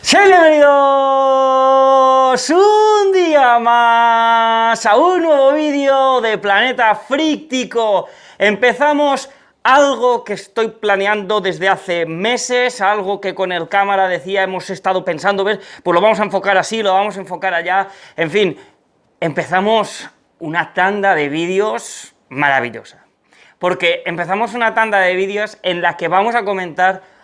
Sean bienvenidos un día más a un nuevo vídeo de Planeta Fríctico. Empezamos algo que estoy planeando desde hace meses, algo que con el cámara decía hemos estado pensando ver, pues lo vamos a enfocar así, lo vamos a enfocar allá, en fin, empezamos una tanda de vídeos maravillosa, porque empezamos una tanda de vídeos en la que vamos a comentar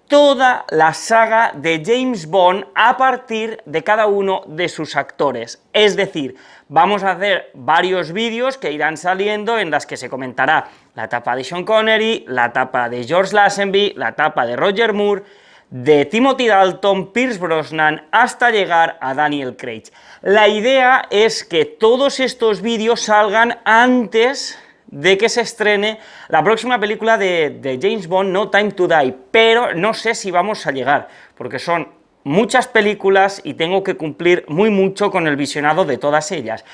toda la saga de James Bond a partir de cada uno de sus actores. Es decir, vamos a hacer varios vídeos que irán saliendo en las que se comentará la etapa de Sean Connery, la etapa de George Lazenby, la etapa de Roger Moore, de Timothy Dalton, Pierce Brosnan, hasta llegar a Daniel Craig. La idea es que todos estos vídeos salgan antes de que se estrene la próxima película de James Bond, No Time to Die, pero no sé si vamos a llegar, porque son muchas películas y tengo que cumplir muy mucho con el visionado de todas ellas,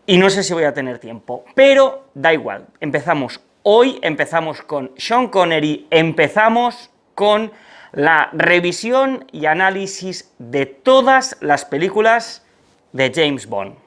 y no sé si voy a tener tiempo, pero da igual, empezamos hoy, empezamos con Sean Connery, empezamos con la revisión y análisis de todas las películas de James Bond.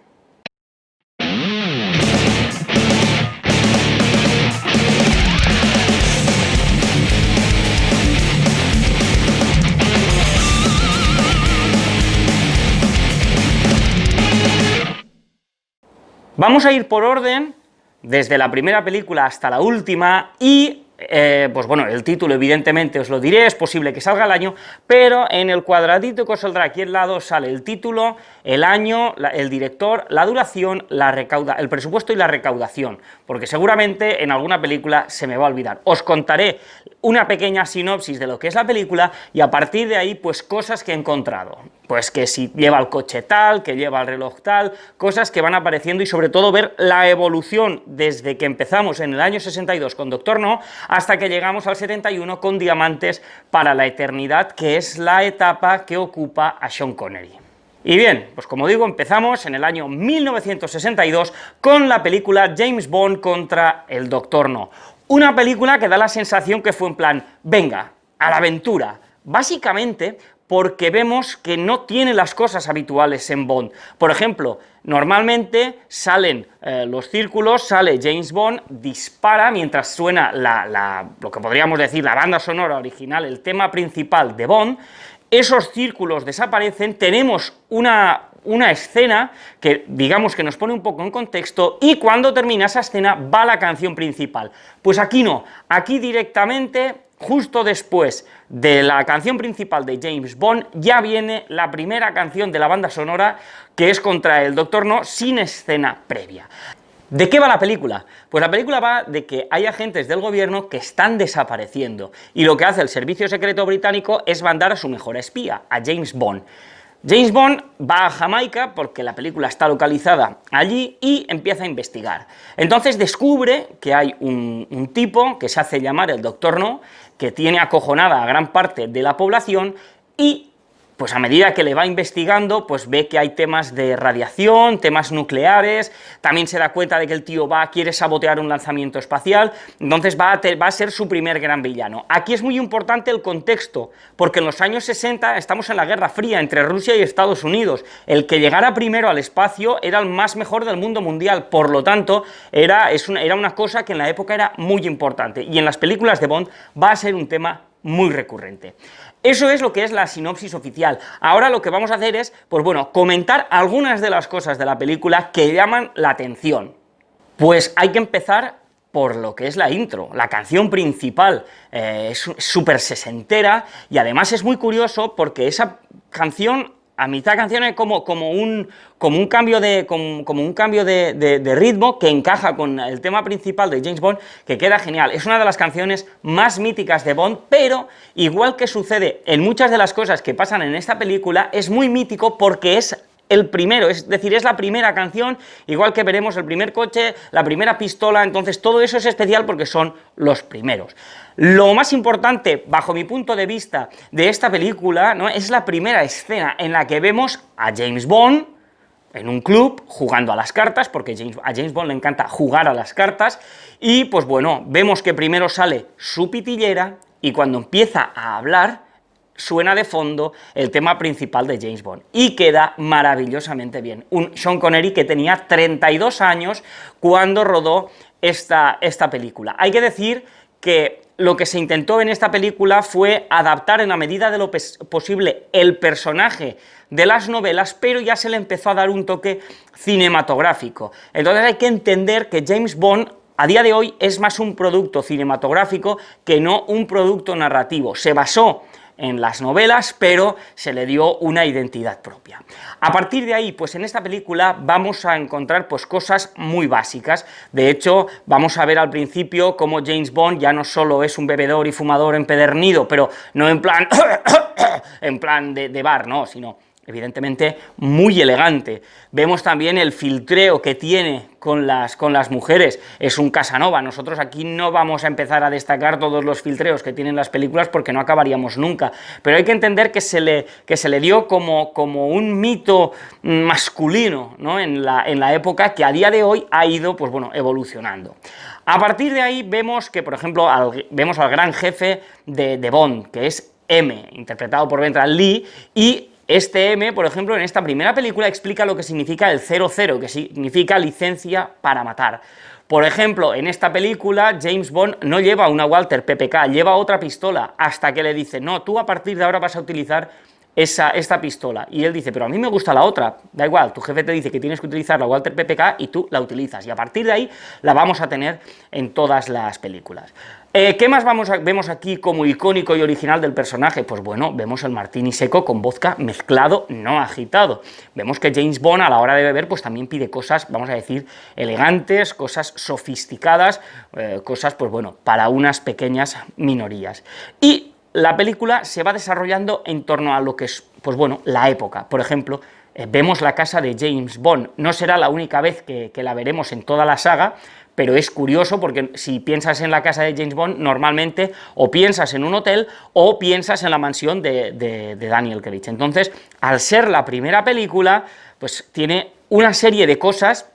Vamos a ir por orden, desde la primera película hasta la última, y pues bueno, el título evidentemente os lo diré, es posible que salga el año, pero en el cuadradito que os saldrá aquí al lado sale el título, el año, el director, la duración, el presupuesto y la recaudación, porque seguramente en alguna película se me va a olvidar. Os contaré una pequeña sinopsis de lo que es la película y a partir de ahí, pues cosas que he encontrado. Pues que si lleva el coche tal, que lleva el reloj tal, cosas que van apareciendo y sobre todo ver la evolución desde que empezamos en el año 62 con Doctor No hasta que llegamos al 71 con Diamantes para la Eternidad, que es la etapa que ocupa a Sean Connery. Y bien, pues como digo, empezamos en el año 1962 con la película James Bond contra el Doctor No. Una película que da la sensación que fue en plan, venga, a la aventura, básicamente porque vemos que no tiene las cosas habituales en Bond. Por ejemplo, normalmente salen los círculos, sale James Bond, dispara mientras suena lo que podríamos decir la banda sonora original, el tema principal de Bond, esos círculos desaparecen, tenemos una escena que digamos que nos pone un poco en contexto y cuando termina esa escena va la canción principal. Pues aquí no, aquí directamente, justo después de la canción principal de James Bond, ya viene la primera canción de la banda sonora, que es contra el Doctor No, sin escena previa. ¿De qué va la película? Pues la película va de que hay agentes del gobierno que están desapareciendo, y lo que hace el servicio secreto británico es mandar a su mejor espía, a James Bond. James Bond va a Jamaica, porque la película está localizada allí, y empieza a investigar. Entonces descubre que hay un tipo que se hace llamar el Doctor No, que tiene acojonada a gran parte de la población, y pues a medida que le va investigando, pues ve que hay temas de radiación, temas nucleares, también se da cuenta de que el tío quiere sabotear un lanzamiento espacial, entonces va a ser su primer gran villano. Aquí es muy importante el contexto, porque en los años 60 estamos en la Guerra Fría entre Rusia y Estados Unidos, el que llegara primero al espacio era el más mejor del mundo mundial, por lo tanto, era una cosa que en la época era muy importante, y en las películas de Bond va a ser un tema muy recurrente. Eso es lo que es la sinopsis oficial. Ahora lo que vamos a hacer es, pues bueno, comentar algunas de las cosas de la película que llaman la atención. Pues hay que empezar por lo que es la intro, la canción principal, es súper sesentera, y además es muy curioso porque esa canción, a mitad de canción, es como un cambio de ritmo que encaja con el tema principal de James Bond, que queda genial. Es una de las canciones más míticas de Bond, pero igual que sucede en muchas de las cosas que pasan en esta película, es muy mítico porque es el primero, es decir, es la primera canción, igual que veremos el primer coche, la primera pistola, entonces todo eso es especial porque son los primeros. Lo más importante, bajo mi punto de vista, de esta película, ¿no?, es la primera escena en la que vemos a James Bond en un club jugando a las cartas, porque a James Bond le encanta jugar a las cartas, y pues bueno, vemos que primero sale su pitillera, y cuando empieza a hablar, suena de fondo el tema principal de James Bond, y queda maravillosamente bien. Un Sean Connery que tenía 32 años cuando rodó esta película. Hay que decir que lo que se intentó en esta película fue adaptar en la medida de lo posible el personaje de las novelas, pero ya se le empezó a dar un toque cinematográfico. Entonces hay que entender que James Bond a día de hoy es más un producto cinematográfico que no un producto narrativo. Se basó en las novelas, pero se le dio una identidad propia. A partir de ahí, pues en esta película vamos a encontrar pues cosas muy básicas. De hecho, vamos a ver al principio cómo James Bond ya no solo es un bebedor y fumador empedernido, pero no en plan en plan de bar, no, sino evidentemente muy elegante. Vemos también el filtreo que tiene con las mujeres, es un Casanova. Nosotros aquí no vamos a empezar a destacar todos los filtreos que tienen las películas porque no acabaríamos nunca, pero hay que entender que se le dio como un mito masculino, ¿no?, en la época, que a día de hoy ha ido, pues bueno, evolucionando. A partir de ahí vemos que, por ejemplo, vemos al gran jefe de Bond, que es M, interpretado por Brendan Lee, y este M, por ejemplo, en esta primera película explica lo que significa el 00, que significa licencia para matar. Por ejemplo, en esta película James Bond no lleva una Walther PPK, lleva otra pistola, hasta que le dice, no, tú a partir de ahora vas a utilizar esta pistola, y él dice, pero a mí me gusta la otra. Da igual, tu jefe te dice que tienes que utilizar la Walther PPK y tú la utilizas, y a partir de ahí la vamos a tener en todas las películas. ¿Qué más vemos aquí como icónico y original del personaje? Pues bueno, vemos el martini seco con vodka mezclado, no agitado. Vemos que James Bond a la hora de beber pues también pide cosas, vamos a decir, elegantes, cosas sofisticadas, cosas, pues bueno, para unas pequeñas minorías. Y la película se va desarrollando en torno a lo que es, pues bueno, la época. Por ejemplo, vemos la casa de James Bond. No será la única vez que la veremos en toda la saga, pero es curioso porque si piensas en la casa de James Bond, normalmente o piensas en un hotel o piensas en la mansión de Daniel Craig. Entonces, al ser la primera película, pues tiene una serie de cosas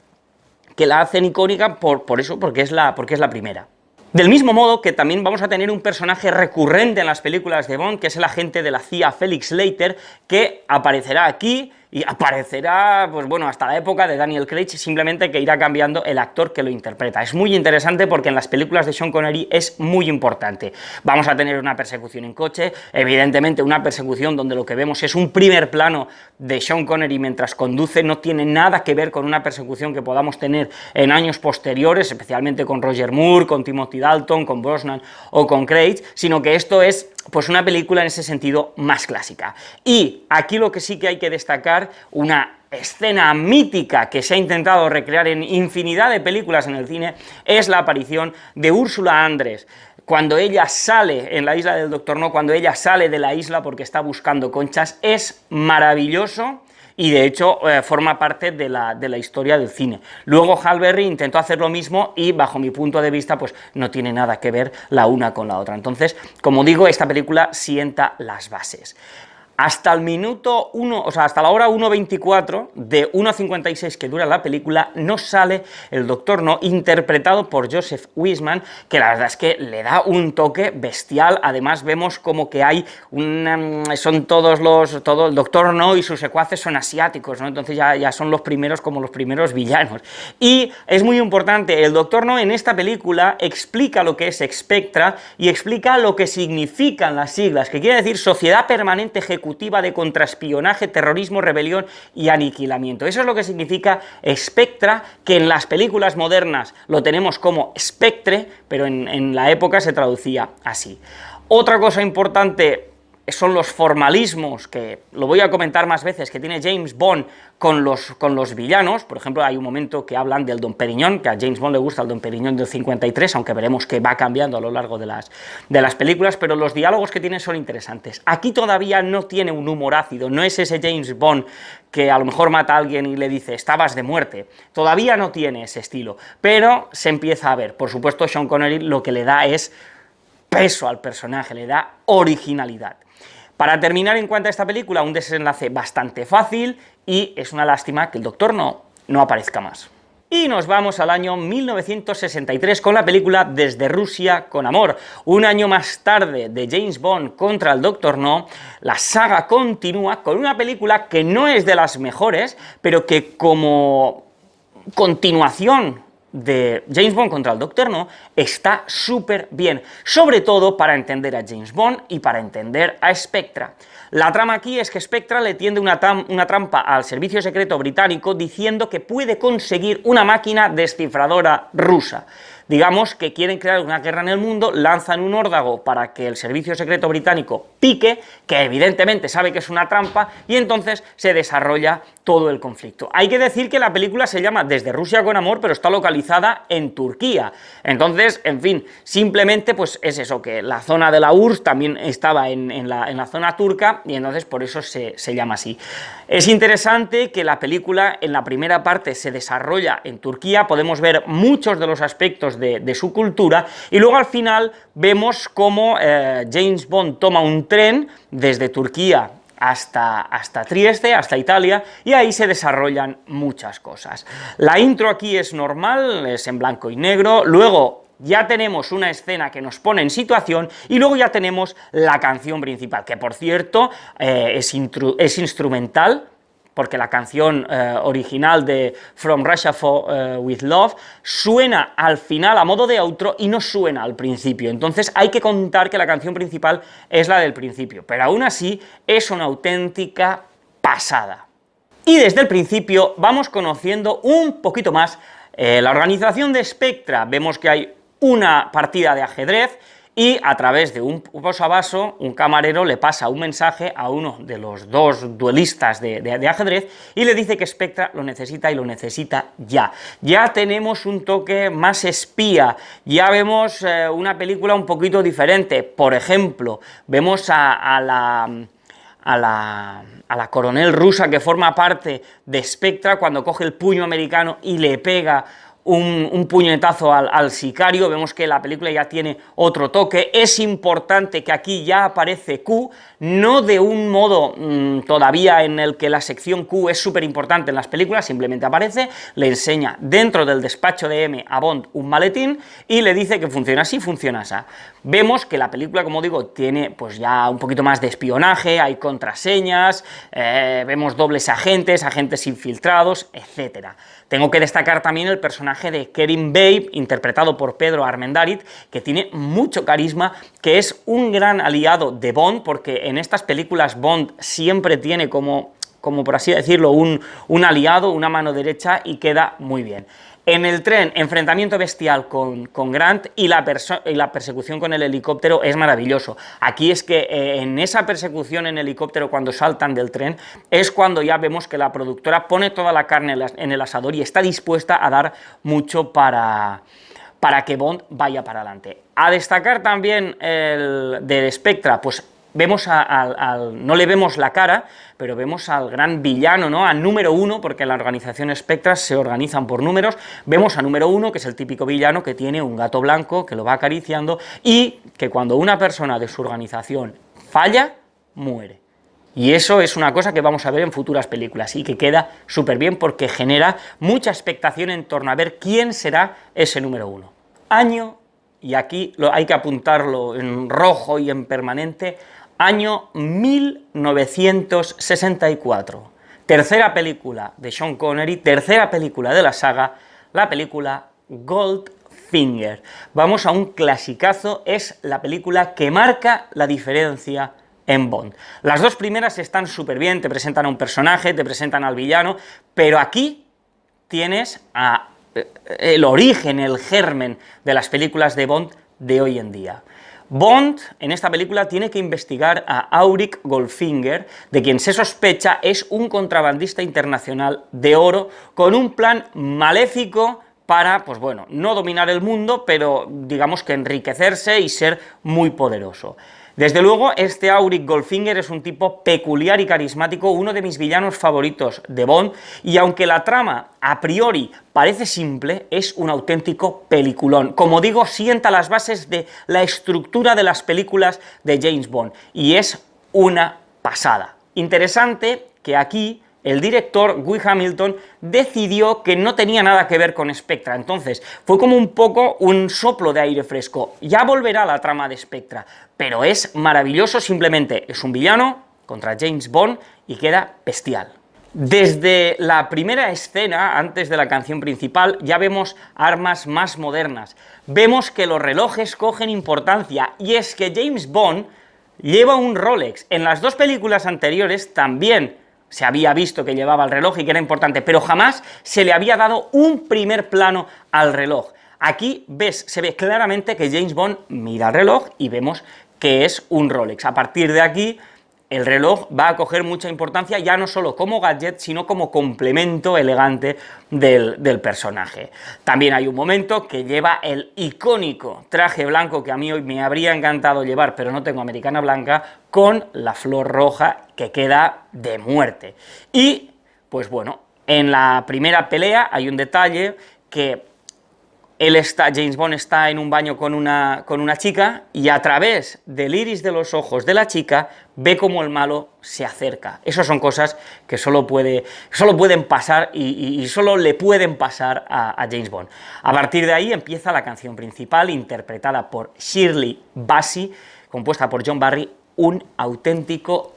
que la hacen icónica porque es la primera. Del mismo modo que también vamos a tener un personaje recurrente en las películas de Bond, que es el agente de la CIA Felix Leiter, que aparecerá aquí y aparecerá, pues bueno, hasta la época de Daniel Craig, simplemente que irá cambiando el actor que lo interpreta. Es muy interesante porque en las películas de Sean Connery es muy importante. Vamos a tener una persecución en coche, evidentemente una persecución donde lo que vemos es un primer plano de Sean Connery mientras conduce, no tiene nada que ver con una persecución que podamos tener en años posteriores, especialmente con Roger Moore, con Timothy Dalton, con Brosnan o con Craig, sino que esto es pues una película en ese sentido más clásica. Y aquí lo que sí que hay que destacar, una escena mítica que se ha intentado recrear en infinidad de películas en el cine, es la aparición de Úrsula Andress, cuando ella sale en la isla del Dr. No, cuando ella sale de la isla porque está buscando conchas. Es maravilloso y de hecho forma parte de la historia del cine. Luego Halle Berry intentó hacer lo mismo y bajo mi punto de vista pues no tiene nada que ver la una con la otra. Entonces, como digo, esta película sienta las bases. Hasta el minuto 1, o sea, hasta la hora 1:24 de 1:56 que dura la película, no sale el Dr. No, interpretado por Joseph Wiseman, que la verdad es que le da un toque bestial. Además vemos como que hay todo el Dr. No y sus secuaces son asiáticos, ¿no? Entonces ya son los primeros, como los primeros villanos. Y es muy importante, el Dr. No en esta película explica lo que es Spectra y explica lo que significan las siglas, que quiere decir Sociedad Permanente Ejecutiva de Contraespionaje, Terrorismo, Rebelión y Aniquilamiento. Eso es lo que significa Spectra, que en las películas modernas lo tenemos como Spectre, pero en la época se traducía así. Otra cosa importante son los formalismos, que lo voy a comentar más veces, que tiene James Bond con los villanos. Por ejemplo, hay un momento que hablan del Dom Perignon, que a James Bond le gusta el Dom Perignon del 53, aunque veremos que va cambiando a lo largo de las películas, pero los diálogos que tiene son interesantes. Aquí todavía no tiene un humor ácido, no es ese James Bond que a lo mejor mata a alguien y le dice, estabas de muerte. Todavía no tiene ese estilo, pero se empieza a ver. Por supuesto, Sean Connery lo que le da es peso al personaje, le da originalidad. Para terminar, en cuanto a esta película, un desenlace bastante fácil y es una lástima que el Dr. No aparezca más. Y nos vamos al año 1963 con la película Desde Rusia con Amor. Un año más tarde de James Bond contra el Dr. No, la saga continúa con una película que no es de las mejores, pero que como continuación de James Bond contra el Dr. No está súper bien, sobre todo para entender a James Bond y para entender a Spectra. La trama aquí es que Spectra le tiende una trampa al servicio secreto británico diciendo que puede conseguir una máquina descifradora rusa. Digamos que quieren crear una guerra en el mundo, lanzan un órdago para que el servicio secreto británico pique, que evidentemente sabe que es una trampa, y entonces se desarrolla todo el conflicto. Hay que decir que la película se llama Desde Rusia con Amor, pero está localizada en Turquía. Entonces, en fin, simplemente pues es eso, que la zona de la URSS también estaba en la zona turca, y entonces por eso se llama así. Es interesante que la película en la primera parte se desarrolla en Turquía, podemos ver muchos de los aspectos de su cultura, y luego al final vemos cómo James Bond toma un tren desde Turquía hasta Trieste, hasta Italia, y ahí se desarrollan muchas cosas. La intro aquí es normal, es en blanco y negro, luego ya tenemos una escena que nos pone en situación, y luego ya tenemos la canción principal, que por cierto es instrumental, porque la canción original de From Russia with Love suena al final a modo de outro y no suena al principio, entonces hay que contar que la canción principal es la del principio, pero aún así es una auténtica pasada. Y desde el principio vamos conociendo un poquito más la organización de Spectra. Vemos que hay una partida de ajedrez, y a través de un posavasos, un camarero le pasa un mensaje a uno de los dos duelistas de ajedrez, y le dice que Spectra lo necesita, y lo necesita ya. Ya tenemos un toque más espía, ya vemos una película un poquito diferente. Por ejemplo, vemos a la coronel rusa que forma parte de Spectra cuando coge el puño americano y le pega un puñetazo al sicario. Vemos que la película ya tiene otro toque. Es importante que aquí ya aparece Q, no de un modo todavía en el que la sección Q es súper importante en las películas, simplemente aparece, le enseña dentro del despacho de M a Bond un maletín y le dice que funciona así, funciona así. Vemos que la película, como digo, tiene pues ya un poquito más de espionaje, hay contraseñas, vemos dobles agentes, agentes infiltrados, etcétera. Tengo que destacar también el personaje de Kerim Bey, interpretado por Pedro Armendáriz, que tiene mucho carisma, que es un gran aliado de Bond, porque en estas películas Bond siempre tiene como por así decirlo, un aliado, una mano derecha, y queda muy bien. En el tren, enfrentamiento bestial con Grant, y la persecución con el helicóptero es maravilloso. Aquí es que en esa persecución en helicóptero, cuando saltan del tren, es cuando ya vemos que la productora pone toda la carne en el asador y está dispuesta a dar mucho para que Bond vaya para adelante. A destacar también el de Spectra, pues vemos no le vemos la cara, pero vemos al gran villano, ¿no?, al número uno, porque en la organización Spectra se organizan por números. Vemos a número uno, que es el típico villano que tiene un gato blanco que lo va acariciando, y que cuando una persona de su organización falla, muere. Y eso es una cosa que vamos a ver en futuras películas, y que queda súper bien porque genera mucha expectación en torno a ver quién será ese número uno. Año, y aquí hay que apuntarlo en rojo y en permanente, año 1964, tercera película de Sean Connery, tercera película de la saga, la película Goldfinger. Vamos a un clasicazo, es la película que marca la diferencia en Bond. Las dos primeras están súper bien, te presentan a un personaje, te presentan al villano, pero aquí tienes el origen, el germen de las películas de Bond de hoy en día. Bond, en esta película, tiene que investigar a Auric Goldfinger, de quien se sospecha es un contrabandista internacional de oro, con un plan maléfico para, pues bueno, no dominar el mundo, pero digamos que enriquecerse y ser muy poderoso. Desde luego, este Auric Goldfinger es un tipo peculiar y carismático, uno de mis villanos favoritos de Bond, y aunque la trama a priori parece simple, es un auténtico peliculón. Como digo, sienta las bases de la estructura de las películas de James Bond, y es una pasada. Interesante que aquí el director, Guy Hamilton, decidió que no tenía nada que ver con Spectra. Entonces, fue como un poco un soplo de aire fresco. Ya volverá la trama de Spectra, pero es maravilloso, simplemente es un villano contra James Bond y queda bestial. Desde la primera escena, antes de la canción principal, ya vemos armas más modernas. Vemos que los relojes cogen importancia, y es que James Bond lleva un Rolex. En las dos películas anteriores también se había visto que llevaba el reloj y que era importante, pero jamás se le había dado un primer plano al reloj. Aquí se ve claramente que James Bond mira el reloj y vemos que es un Rolex. A partir de aquí, el reloj va a coger mucha importancia, ya no solo como gadget, sino como complemento elegante del personaje. También hay un momento que lleva el icónico traje blanco que a mí hoy me habría encantado llevar, pero no tengo americana blanca, con la flor roja, que queda de muerte. Y, pues bueno, en la primera pelea hay un detalle que James Bond está en un baño con una chica, y a través del iris de los ojos de la chica ve cómo el malo se acerca. Esas son cosas que solo pueden pasar y solo le pueden pasar a James Bond. A partir de ahí empieza la canción principal, interpretada por Shirley Bassey, compuesta por John Barry, un auténtico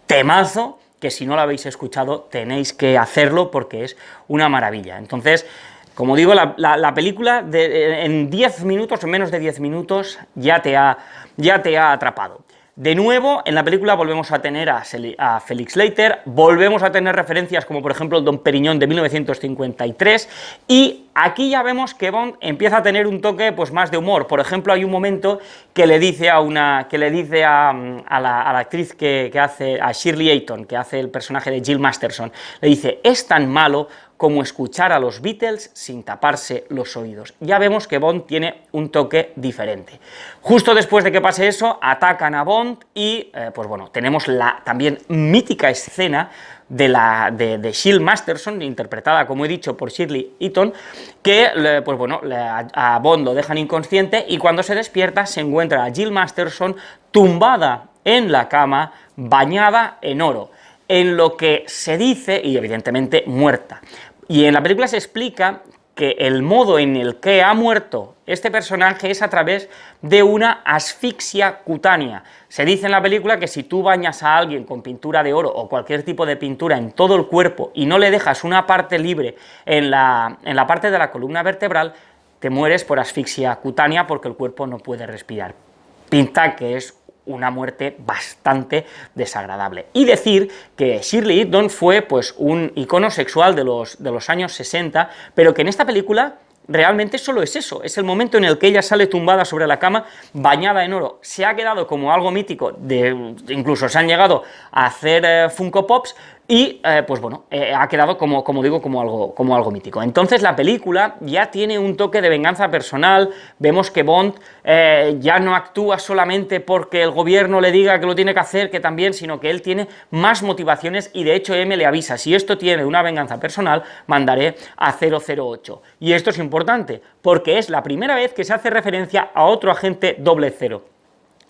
temazo que, si no lo habéis escuchado, tenéis que hacerlo porque es una maravilla. Entonces, como digo, la película en 10 minutos, en menos de 10 minutos, ya te ha atrapado. De nuevo, en la película volvemos a tener a Felix Leiter, volvemos a tener referencias como, por ejemplo, el Dom Perignon de 1953, y aquí ya vemos que Bond empieza a tener un toque pues más de humor. Por ejemplo, hay un momento que le dice a la actriz que hace, a Shirley Eaton, que hace el personaje de Jill Masterson, le dice: es tan malo como escuchar a los Beatles sin taparse los oídos. Ya vemos que Bond tiene un toque diferente. Justo después de que pase eso, atacan a Bond y, pues bueno, tenemos la también mítica escena de Jill Masterson, interpretada, como he dicho, por Shirley Eaton, que, pues bueno, a Bond lo dejan inconsciente, y cuando se despierta se encuentra a Jill Masterson tumbada en la cama, bañada en oro, en lo que se dice, y evidentemente muerta. Y en la película se explica que el modo en el que ha muerto este personaje es a través de una asfixia cutánea. Se dice en la película que si tú bañas a alguien con pintura de oro o cualquier tipo de pintura en todo el cuerpo y no le dejas una parte libre en la parte de la columna vertebral, te mueres por asfixia cutánea porque el cuerpo no puede respirar. Pinta que es una muerte bastante desagradable. Y decir que Shirley Eaton fue pues un icono sexual de los años 60, pero que en esta película realmente solo es eso, es el momento en el que ella sale tumbada sobre la cama, bañada en oro. Se ha quedado como algo mítico, incluso se han llegado a hacer Funko Pops, y pues bueno, ha quedado como digo, como algo mítico. Entonces la película ya tiene un toque de venganza personal. Vemos que Bond ya no actúa solamente porque el gobierno le diga que lo tiene que hacer, que también, sino que él tiene más motivaciones, y de hecho M le avisa: si esto tiene una venganza personal, mandaré a 008. Y esto es importante, porque es la primera vez que se hace referencia a otro agente 00.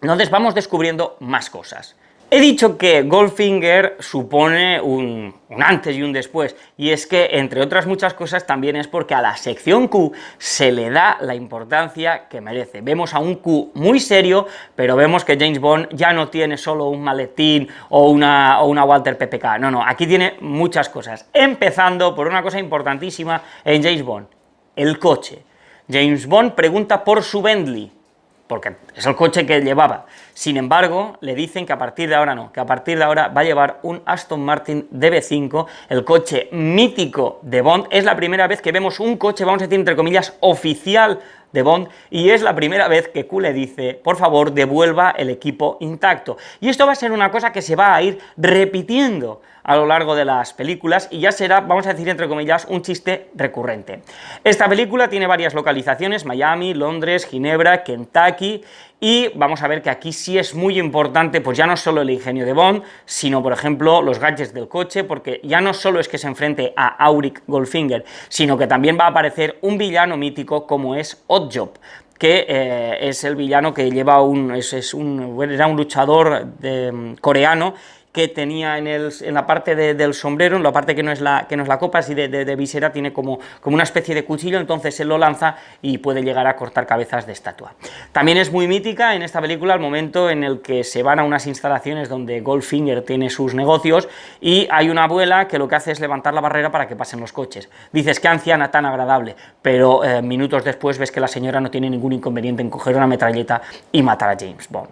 Entonces vamos descubriendo más cosas. He dicho que Goldfinger supone un antes y un después, y es que, entre otras muchas cosas, también es porque a la sección Q se le da la importancia que merece. Vemos a un Q muy serio, pero vemos que James Bond ya no tiene solo un maletín o una Walter PPK, no, aquí tiene muchas cosas, empezando por una cosa importantísima en James Bond: el coche. James Bond pregunta por su Bentley, porque es el coche que llevaba. Sin embargo, le dicen que a partir de ahora no, que a partir de ahora va a llevar un Aston Martin DB5, el coche mítico de Bond. Es la primera vez que vemos un coche, vamos a decir entre comillas, oficial de Bond, y es la primera vez que Q le dice: por favor, devuelva el equipo intacto. Y esto va a ser una cosa que se va a ir repitiendo a lo largo de las películas, y ya será, vamos a decir entre comillas, un chiste recurrente. Esta película tiene varias localizaciones: Miami, Londres, Ginebra, Kentucky, y vamos a ver que aquí sí es muy importante, pues ya no solo el ingenio de Bond, sino, por ejemplo, los gadgets del coche, porque ya no solo es que se enfrente a Auric Goldfinger, sino que también va a aparecer un villano mítico como es Oddjob, que es el villano que lleva era un luchador coreano, que tenía en la parte del sombrero, en la parte que no es la copa, así de visera, tiene como una especie de cuchillo, entonces él lo lanza y puede llegar a cortar cabezas de estatua. También es muy mítica en esta película el momento en el que se van a unas instalaciones donde Goldfinger tiene sus negocios y hay una abuela que lo que hace es levantar la barrera para que pasen los coches. Dices, qué anciana tan agradable, pero minutos después ves que la señora no tiene ningún inconveniente en coger una metralleta y matar a James Bond.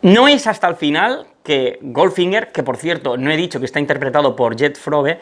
No es hasta el final que Goldfinger, que por cierto no he dicho que está interpretado por Jet Frobe,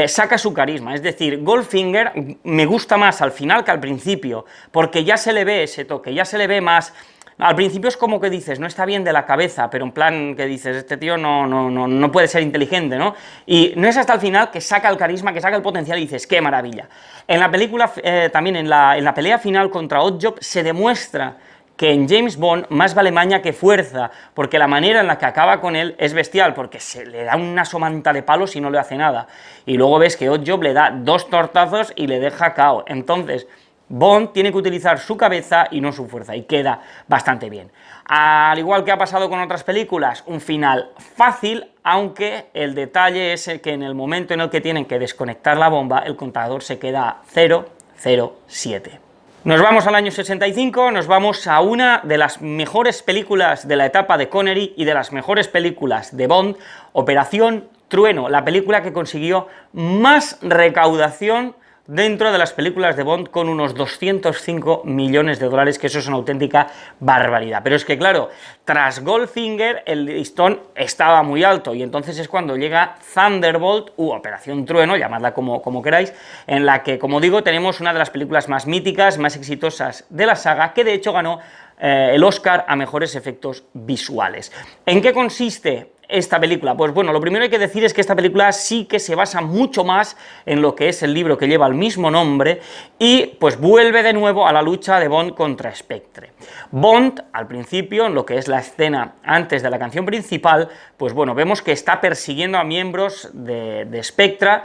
saca su carisma. Es decir, Goldfinger me gusta más al final que al principio, porque ya se le ve ese toque, ya se le ve más. Al principio es como que dices, no está bien de la cabeza, pero en plan que dices, este tío no puede ser inteligente, ¿no? Y no es hasta el final que saca el carisma, que saca el potencial y dices, ¡qué maravilla! En la película, también en la pelea final contra Oddjob, se demuestra que en James Bond más vale maña que fuerza, porque la manera en la que acaba con él es bestial, porque se le da una somanta de palos y no le hace nada. Y luego ves que Oddjob le da 2 tortazos y le deja cao. Entonces, Bond tiene que utilizar su cabeza y no su fuerza, y queda bastante bien. Al igual que ha pasado con otras películas, un final fácil, aunque el detalle es el que en el momento en el que tienen que desconectar la bomba, el contador se queda a 007. Nos vamos al año 65, nos vamos a una de las mejores películas de la etapa de Connery y de las mejores películas de Bond, Operación Trueno, la película que consiguió más recaudación dentro de las películas de Bond, con unos 205 millones de dólares, que eso es una auténtica barbaridad. Pero es que, claro, tras Goldfinger el listón estaba muy alto, y entonces es cuando llega Thunderbolt, u Operación Trueno, llamadla como queráis, en la que, como digo, tenemos una de las películas más míticas, más exitosas de la saga, que de hecho ganó el Oscar a mejores efectos visuales. ¿En qué consiste esta película? Pues bueno, lo primero que hay que decir es que esta película sí que se basa mucho más en lo que es el libro que lleva el mismo nombre, y pues vuelve de nuevo a la lucha de Bond contra Spectre. Bond, al principio, en lo que es la escena antes de la canción principal, pues bueno, vemos que está persiguiendo a miembros de Spectre,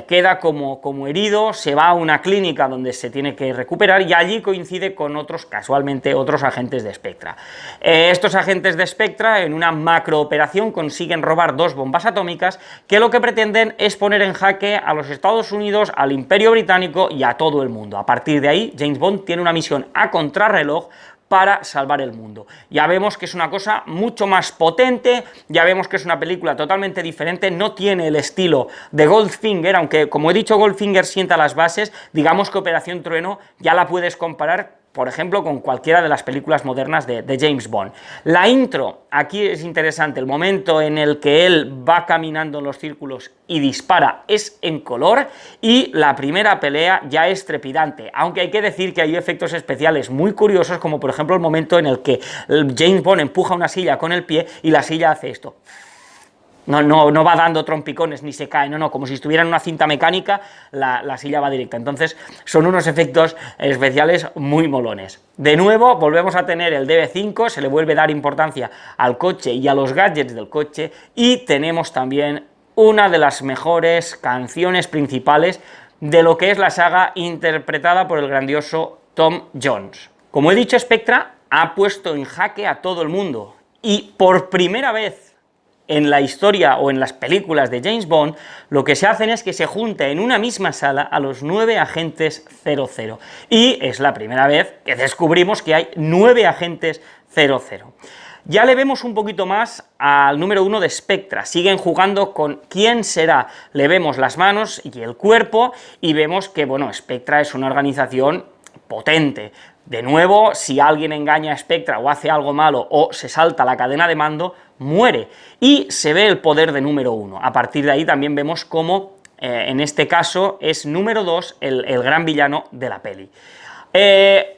queda como herido, se va a una clínica donde se tiene que recuperar, y allí coincide con casualmente otros agentes de Spectre. Estos agentes de Spectre, en una macrooperación, consiguen robar 2 bombas atómicas que lo que pretenden es poner en jaque a los Estados Unidos, al Imperio Británico y a todo el mundo. A partir de ahí, James Bond tiene una misión a contrarreloj para salvar el mundo. Ya vemos que es una cosa mucho más potente, ya vemos que es una película totalmente diferente, no tiene el estilo de Goldfinger, aunque, como he dicho, Goldfinger sienta las bases. Digamos que Operación Trueno ya la puedes comparar, por ejemplo, con cualquiera de las películas modernas de James Bond. La intro, aquí es interesante, el momento en el que él va caminando en los círculos y dispara es en color, y la primera pelea ya es trepidante, aunque hay que decir que hay efectos especiales muy curiosos, como por ejemplo el momento en el que James Bond empuja una silla con el pie y la silla hace esto. No va dando trompicones ni se cae, no, como si estuviera en una cinta mecánica, la silla va directa. Entonces son unos efectos especiales muy molones. De nuevo volvemos a tener el DB5, se le vuelve a dar importancia al coche y a los gadgets del coche, y tenemos también una de las mejores canciones principales de lo que es la saga, interpretada por el grandioso Tom Jones. Como he dicho, Spectre ha puesto en jaque a todo el mundo, y por primera vez en la historia o en las películas de James Bond, lo que se hacen es que se junta en una misma sala a los 9 agentes 00, y es la primera vez que descubrimos que hay 9 agentes 00. Ya le vemos un poquito más al número 1 de Spectre, siguen jugando con quién será, le vemos las manos y el cuerpo, y vemos que, bueno, Spectre es una organización potente. De nuevo, si alguien engaña a Spectre o hace algo malo o se salta la cadena de mando, muere, y se ve el poder de número 1. A partir de ahí también vemos cómo, en este caso, es número 2 el gran villano de la peli.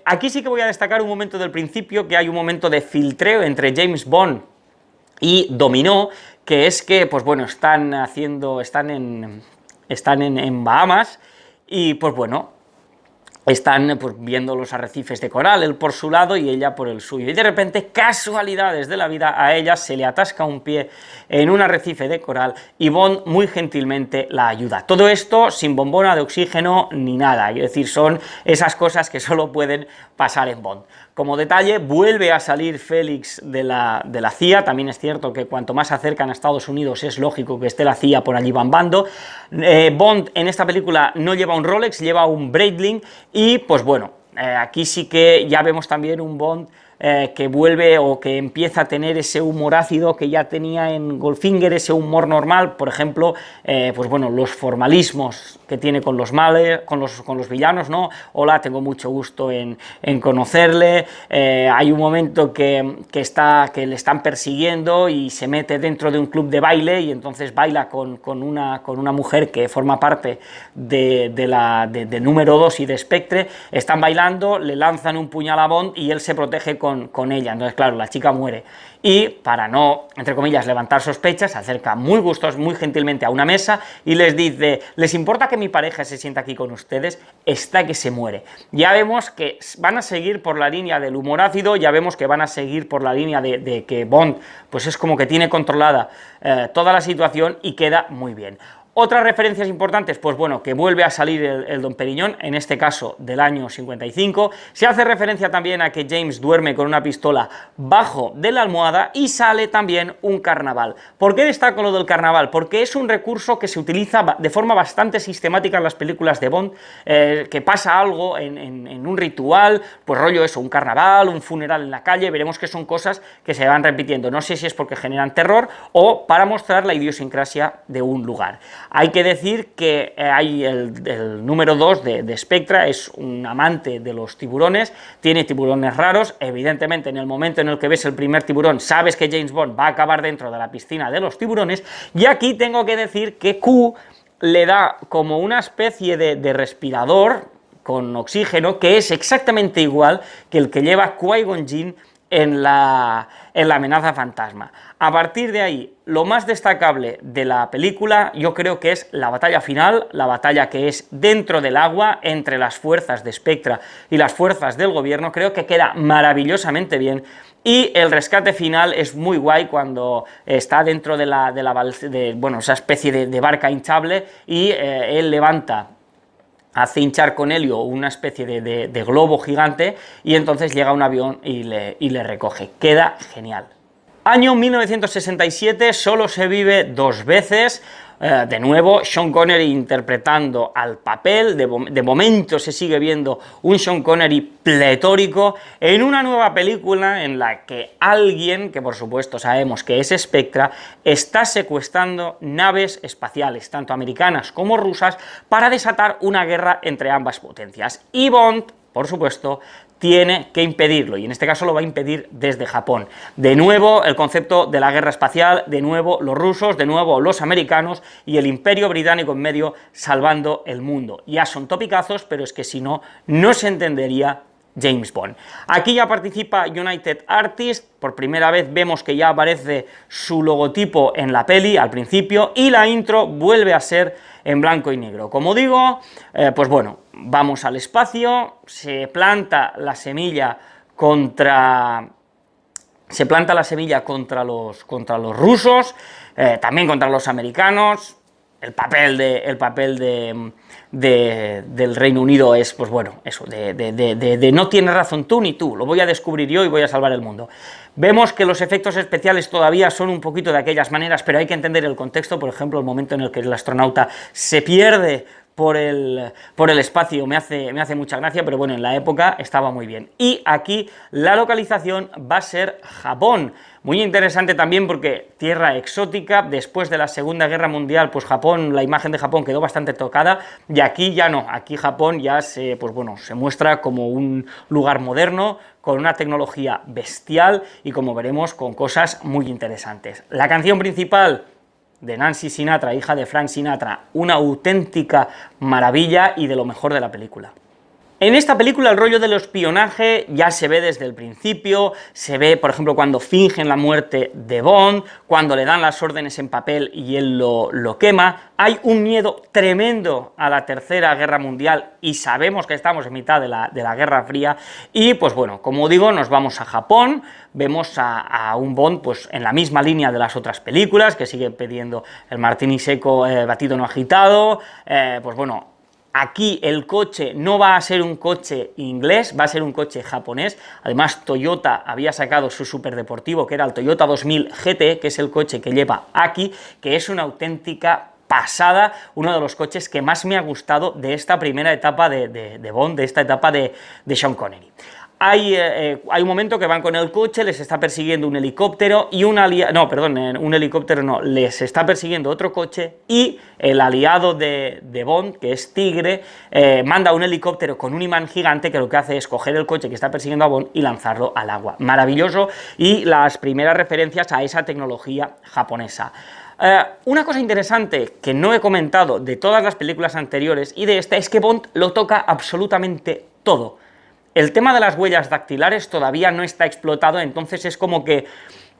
Aquí sí que voy a destacar un momento del principio, que hay un momento de filtreo entre James Bond y Dominó, que es que, pues bueno, están en Bahamas, y pues bueno, están pues viendo los arrecifes de coral, él por su lado y ella por el suyo, y de repente, casualidades de la vida, a ella se le atasca un pie en un arrecife de coral y Bond muy gentilmente la ayuda. Todo esto sin bombona de oxígeno ni nada, es decir, son esas cosas que solo pueden pasar en Bond. Como detalle, vuelve a salir Félix de la CIA, también es cierto que cuanto más se acercan a Estados Unidos es lógico que esté la CIA por allí bambando. Bond en esta película no lleva un Rolex, lleva un Breitling, y pues bueno, aquí sí que ya vemos también un Bond que vuelve o que empieza a tener ese humor ácido que ya tenía en Goldfinger, ese humor normal, por ejemplo, pues bueno, los formalismos que tiene con los males, con los villanos, ¿no? Hola, tengo mucho gusto en conocerle, hay un momento que le están persiguiendo y se mete dentro de un club de baile y entonces baila con una mujer que forma parte de número 2 y de Spectre, están bailando, le lanzan un puñal a Bond y él se protege con ella, entonces claro, la chica muere, y para no, entre comillas, levantar sospechas, se acerca muy gustoso, muy gentilmente a una mesa y les dice: ¿les importa que mi pareja se sienta aquí con ustedes? Está que se muere. Ya vemos que van a seguir por la línea del humor ácido, ya vemos que van a seguir por la línea de que Bond, pues es como que tiene controlada toda la situación y queda muy bien. Otras referencias importantes, pues bueno, que vuelve a salir el Dom Perignon, en este caso del año 55, se hace referencia también a que James duerme con una pistola bajo de la almohada y sale también un carnaval. ¿Por qué destaco lo del carnaval? Porque es un recurso que se utiliza de forma bastante sistemática en las películas de Bond, que pasa algo en un ritual, pues rollo eso, un carnaval, un funeral en la calle, veremos que son cosas que se van repitiendo, no sé si es porque generan terror o para mostrar la idiosincrasia de un lugar. Hay que decir que hay el número 2 de Spectra, es un amante de los tiburones, tiene tiburones raros, evidentemente en el momento en el que ves el primer tiburón sabes que James Bond va a acabar dentro de la piscina de los tiburones, y aquí tengo que decir que Q le da como una especie de respirador con oxígeno que es exactamente igual que el que lleva Qui-Gon Jinn en la amenaza fantasma. A partir de ahí, lo más destacable de la película yo creo que es la batalla final, la batalla que es dentro del agua, entre las fuerzas de Spectra y las fuerzas del gobierno, creo que queda maravillosamente bien, y el rescate final es muy guay cuando está dentro de bueno, esa especie de barca hinchable y él levanta, hace hinchar con helio una especie de globo gigante y entonces llega un avión y le recoge. Queda genial. Año 1967, solo se vive dos veces. De nuevo, Sean Connery interpretando al papel, de momento se sigue viendo un Sean Connery pletórico en una nueva película en la que alguien, que por supuesto sabemos que es Spectra, está secuestrando naves espaciales, tanto americanas como rusas, para desatar una guerra entre ambas potencias. Y Bond, por supuesto, tiene que impedirlo, y en este caso lo va a impedir desde Japón. De nuevo el concepto de la guerra espacial, de nuevo los rusos, de nuevo los americanos y el imperio británico en medio salvando el mundo. Ya son topicazos, pero es que si no, no se entendería James Bond. Aquí ya participa United Artists, por primera vez vemos que ya aparece su logotipo en la peli al principio, y la intro vuelve a ser en blanco y negro. Como digo, pues bueno, vamos al espacio, se planta la semilla contra los rusos, también contra los americanos. El papel del Reino Unido es, pues bueno, eso, de no tienes razón tú ni tú, lo voy a descubrir yo y voy a salvar el mundo. Vemos que los efectos especiales todavía son un poquito de aquellas maneras, pero hay que entender el contexto. Por ejemplo, el momento en el que el astronauta se pierde por el espacio me hace mucha gracia, pero bueno, en la época estaba muy bien. Y aquí la localización va a ser Japón. Muy interesante también porque tierra exótica, después de la Segunda Guerra Mundial, pues Japón, la imagen de Japón quedó bastante tocada, y aquí ya no, aquí Japón ya se muestra como un lugar moderno, con una tecnología bestial y, como veremos, con cosas muy interesantes. La canción principal de Nancy Sinatra, hija de Frank Sinatra, una auténtica maravilla y de lo mejor de la película. En esta película el rollo del espionaje ya se ve desde el principio, se ve, por ejemplo, cuando fingen la muerte de Bond, cuando le dan las órdenes en papel y él lo quema. Hay un miedo tremendo a la Tercera Guerra Mundial y sabemos que estamos en mitad de la Guerra Fría y, pues bueno, como digo, nos vamos a Japón, vemos a un Bond pues en la misma línea de las otras películas, que sigue pidiendo el martini seco batido no agitado, pues bueno. Aquí el coche no va a ser un coche inglés, va a ser un coche japonés. Además, Toyota había sacado su superdeportivo, que era el Toyota 2000 GT, que es el coche que lleva aquí, que es una auténtica pasada, uno de los coches que más me ha gustado de esta primera etapa de Bond, de esta etapa de Sean Connery. Hay un momento que van con el coche, les está persiguiendo un helicóptero y un helicóptero no, les está persiguiendo otro coche y el aliado de Bond, que es Tigre, manda un helicóptero con un imán gigante que lo que hace es coger el coche que está persiguiendo a Bond y lanzarlo al agua. Maravilloso, y las primeras referencias a esa tecnología japonesa. Una cosa interesante que no he comentado de todas las películas anteriores y de esta es que Bond lo toca absolutamente todo. El tema de las huellas dactilares todavía no está explotado, entonces es como que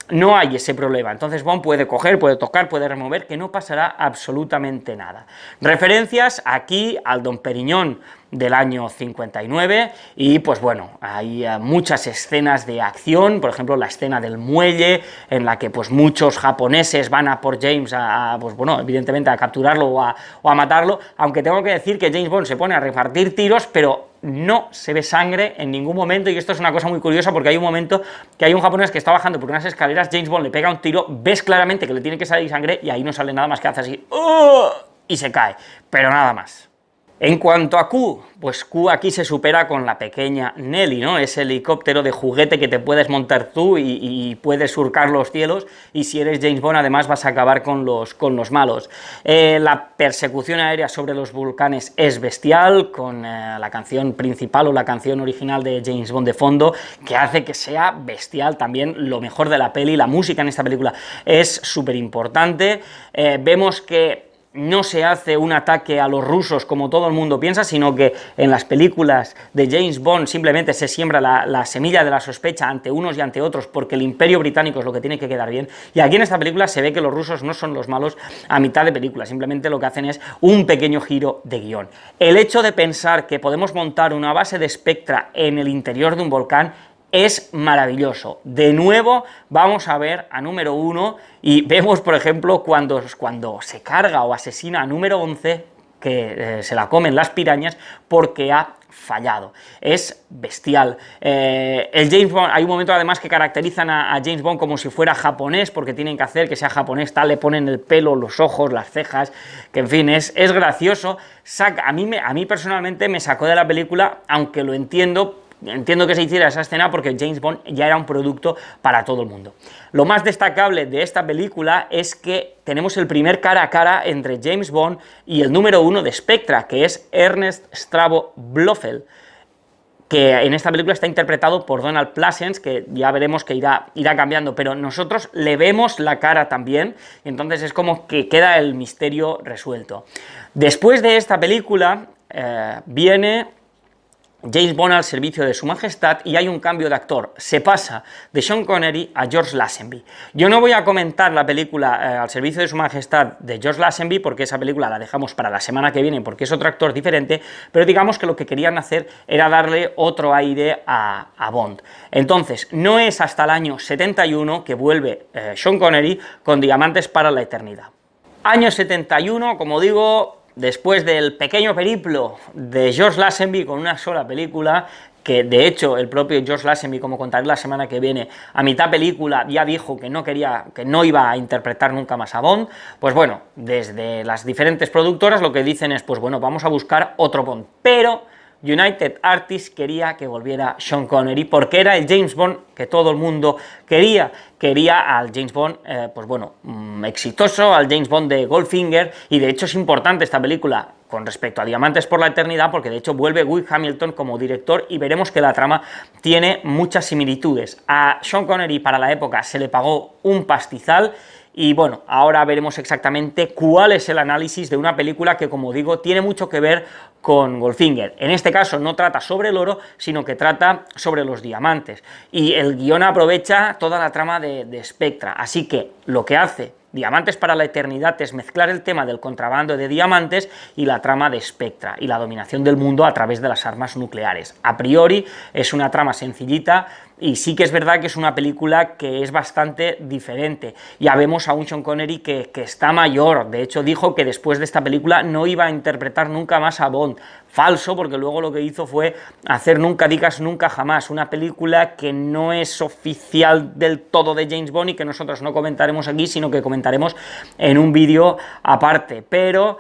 no hay ese problema. Entonces Bond puede coger, puede tocar, puede remover, que no pasará absolutamente nada. Referencias aquí al Dom Perignon del año 59, y pues bueno, hay muchas escenas de acción, por ejemplo la escena del muelle, en la que pues muchos japoneses van a por James pues bueno, evidentemente a capturarlo o a matarlo, aunque tengo que decir que James Bond se pone a repartir tiros, pero no se ve sangre en ningún momento, y esto es una cosa muy curiosa porque hay un momento que hay un japonés que está bajando por unas escaleras, James Bond le pega un tiro, ves claramente que le tiene que salir sangre, y ahí no sale nada más que hace así, y se cae, pero nada más. En cuanto a Q, pues Q aquí se supera con la pequeña Nelly, ¿no? Ese helicóptero de juguete que te puedes montar tú y puedes surcar los cielos, y si eres James Bond además vas a acabar con los malos. La persecución aérea sobre los volcanes es bestial, con la canción principal o la canción original de James Bond de fondo, que hace que sea bestial también. Lo mejor de la peli, la música en esta película es súper importante. Vemos que no se hace un ataque a los rusos como todo el mundo piensa, sino que en las películas de James Bond simplemente se siembra la semilla de la sospecha ante unos y ante otros, porque el Imperio Británico es lo que tiene que quedar bien, y aquí en esta película se ve que los rusos no son los malos a mitad de película, simplemente lo que hacen es un pequeño giro de guión. El hecho de pensar que podemos montar una base de Spectra en el interior de un volcán es maravilloso. De nuevo vamos a ver a número 1 y vemos, por ejemplo, cuando se carga o asesina a número 11, que se la comen las pirañas porque ha fallado. Es bestial. El James Bond, hay un momento además que caracterizan a James Bond como si fuera japonés, porque tienen que hacer que sea japonés, tal, le ponen el pelo, los ojos, las cejas, que en fin, es gracioso. A mí personalmente me sacó de la película, aunque lo entiendo que se hiciera esa escena porque James Bond ya era un producto para todo el mundo. Lo más destacable de esta película es que tenemos el primer cara a cara entre James Bond y el número 1 de Spectra, que es Ernest Strabo Blofeld, que en esta película está interpretado por Donald Pleasence, que ya veremos que irá cambiando, pero nosotros le vemos la cara también, y entonces es como que queda el misterio resuelto. Después de esta película viene James Bond al servicio de su majestad, y hay un cambio de actor, se pasa de Sean Connery a George Lazenby. Yo no voy a comentar la película al servicio de su majestad de George Lazenby, porque esa película la dejamos para la semana que viene, porque es otro actor diferente, pero digamos que lo que querían hacer era darle otro aire a Bond. Entonces, no es hasta el año 71 que vuelve Sean Connery con Diamantes para la Eternidad. Año 71, como digo, después del pequeño periplo de George Lazenby con una sola película, que de hecho el propio George Lazenby, como contaré la semana que viene, a mitad película ya dijo que no iba a interpretar nunca más a Bond, pues bueno, desde las diferentes productoras lo que dicen es, pues bueno, vamos a buscar otro Bond, pero United Artists quería que volviera Sean Connery, porque era el James Bond que todo el mundo quería al James Bond, pues bueno, exitoso, al James Bond de Goldfinger, y de hecho es importante esta película con respecto a Diamantes por la Eternidad, porque de hecho vuelve Guy Hamilton como director, y veremos que la trama tiene muchas similitudes. A Sean Connery para la época se le pagó un pastizal, y bueno, ahora veremos exactamente cuál es el análisis de una película que, como digo, tiene mucho que ver con Goldfinger. En este caso no trata sobre el oro, sino que trata sobre los diamantes. Y el guión aprovecha toda la trama de Spectra, así que lo que hace Diamantes para la Eternidad es mezclar el tema del contrabando de diamantes y la trama de Spectra, y la dominación del mundo a través de las armas nucleares. A priori es una trama sencillita, y sí que es verdad que es una película que es bastante diferente. Ya vemos a un Sean Connery que está mayor, de hecho dijo que después de esta película no iba a interpretar nunca más a Bond. Falso, porque luego lo que hizo fue hacer Nunca digas nunca jamás, una película que no es oficial del todo de James Bond y que nosotros no comentaremos aquí, sino que comentaremos en un vídeo aparte, pero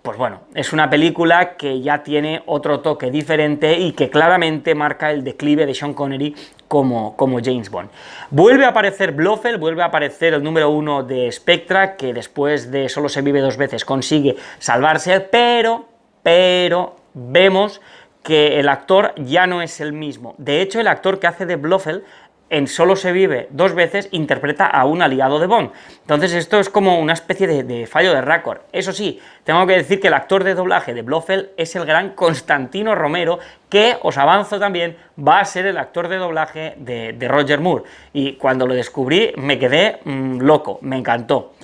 pues bueno, es una película que ya tiene otro toque diferente y que claramente marca el declive de Sean Connery como James Bond. Vuelve a aparecer Blofeld, vuelve a aparecer el número 1 de Spectra, que después de Solo se vive dos veces consigue salvarse, pero vemos que el actor ya no es el mismo. De hecho, el actor que hace de Blofeld en Solo se vive dos veces interpreta a un aliado de Bond. Entonces esto es como una especie de fallo de récord. Eso sí, tengo que decir que el actor de doblaje de Blofeld es el gran Constantino Romero, que, os avanzo también, va a ser el actor de doblaje de Roger Moore. Y cuando lo descubrí me quedé loco, me encantó.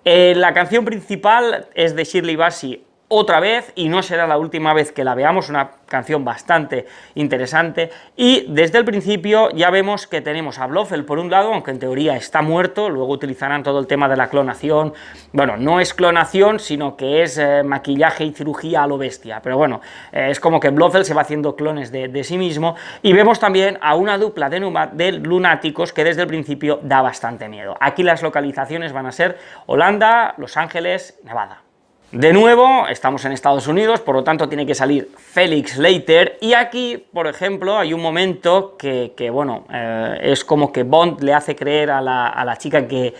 La canción principal es de Shirley Bassey, otra vez, y no será la última vez que la veamos, una canción bastante interesante, y desde el principio ya vemos que tenemos a Blofeld por un lado, aunque en teoría está muerto, luego utilizarán todo el tema de la clonación, bueno, no es clonación, sino que es maquillaje y cirugía a lo bestia, pero bueno, es como que Blofeld se va haciendo clones de sí mismo, y vemos también a una dupla de lunáticos que desde el principio da bastante miedo. Aquí las localizaciones van a ser Holanda, Los Ángeles, Nevada. De nuevo, estamos en Estados Unidos, por lo tanto tiene que salir Felix Leiter, y aquí, por ejemplo, hay un momento que bueno, es como que Bond le hace creer a la chica que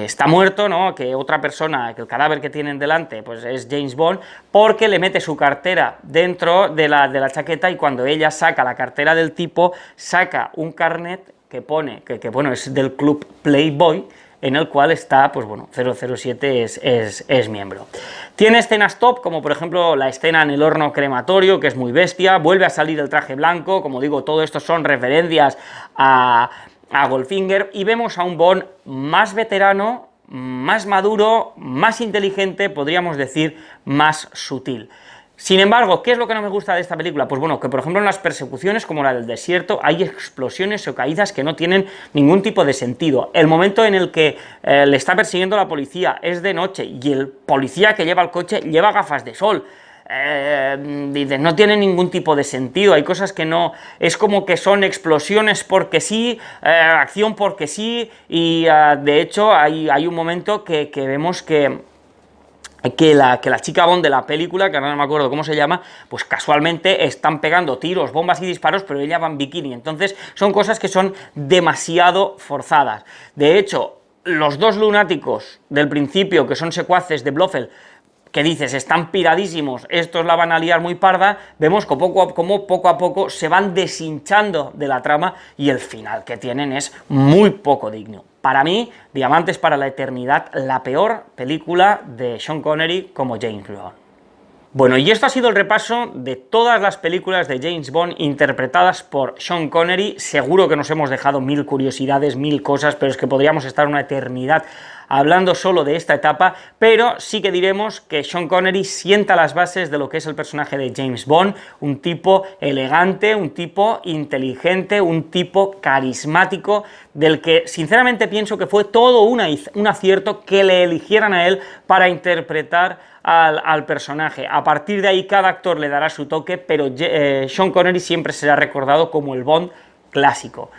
está muerto, ¿no? Que otra persona, que el cadáver que tienen delante, pues es James Bond, porque le mete su cartera dentro de la chaqueta, y cuando ella saca la cartera del tipo, saca un carnet que pone, que bueno, es del club Playboy, en el cual está, pues bueno, 007 es miembro. Tiene escenas top, como por ejemplo la escena en el horno crematorio, que es muy bestia, vuelve a salir el traje blanco, como digo, todo esto son referencias a Goldfinger, y vemos a un Bond más veterano, más maduro, más inteligente, podríamos decir, más sutil. Sin embargo, ¿qué es lo que no me gusta de esta película? Pues bueno, que por ejemplo en las persecuciones como la del desierto hay explosiones o caídas que no tienen ningún tipo de sentido. El momento en el que le está persiguiendo la policía es de noche y el policía que lleva el coche lleva gafas de sol. No tiene ningún tipo de sentido, hay cosas que no, es como que son explosiones porque sí, acción porque sí, y de hecho hay un momento que vemos que la chica Bond de la película, que ahora no me acuerdo cómo se llama, pues casualmente están pegando tiros, bombas y disparos, pero ella va en bikini. Entonces son cosas que son demasiado forzadas. De hecho, los dos lunáticos del principio, que son secuaces de Blofeld, que dices, están piradísimos, estos la van a liar muy parda, vemos que poco a poco se van deshinchando de la trama, y el final que tienen es muy poco digno. Para mí, Diamantes para la Eternidad, la peor película de Sean Connery como James Bond. Bueno, y esto ha sido el repaso de todas las películas de James Bond interpretadas por Sean Connery. Seguro que nos hemos dejado mil curiosidades, mil cosas, pero es que podríamos estar una eternidad hablando solo de esta etapa, pero sí que diremos que Sean Connery sienta las bases de lo que es el personaje de James Bond, un tipo elegante, un tipo inteligente, un tipo carismático, del que sinceramente pienso que fue todo un acierto que le eligieran a él para interpretar al personaje. A partir de ahí cada actor le dará su toque, pero Sean Connery siempre será recordado como el Bond clásico.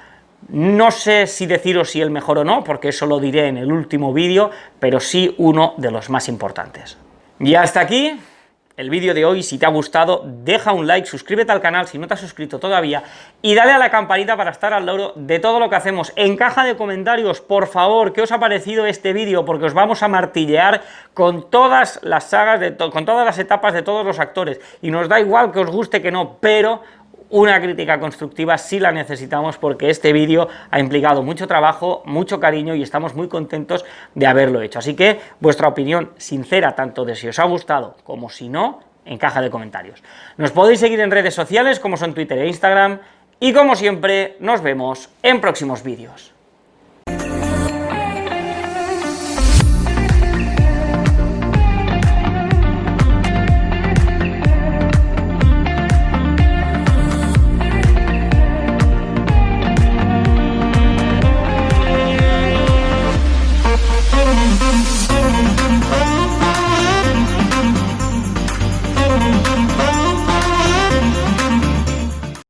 No sé si deciros si el mejor o no, porque eso lo diré en el último vídeo, pero sí uno de los más importantes. Y hasta aquí el vídeo de hoy. Si te ha gustado, deja un like, suscríbete al canal si no te has suscrito todavía, y dale a la campanita para estar al loro de todo lo que hacemos. En caja de comentarios, por favor, ¿qué os ha parecido este vídeo? Porque os vamos a martillear con todas las sagas, con todas las etapas de todos los actores, y nos da igual que os guste que no, pero una crítica constructiva sí la necesitamos, porque este vídeo ha implicado mucho trabajo, mucho cariño, y estamos muy contentos de haberlo hecho. Así que vuestra opinión sincera, tanto de si os ha gustado como si no, en caja de comentarios. Nos podéis seguir en redes sociales como son Twitter e Instagram, y como siempre, nos vemos en próximos vídeos.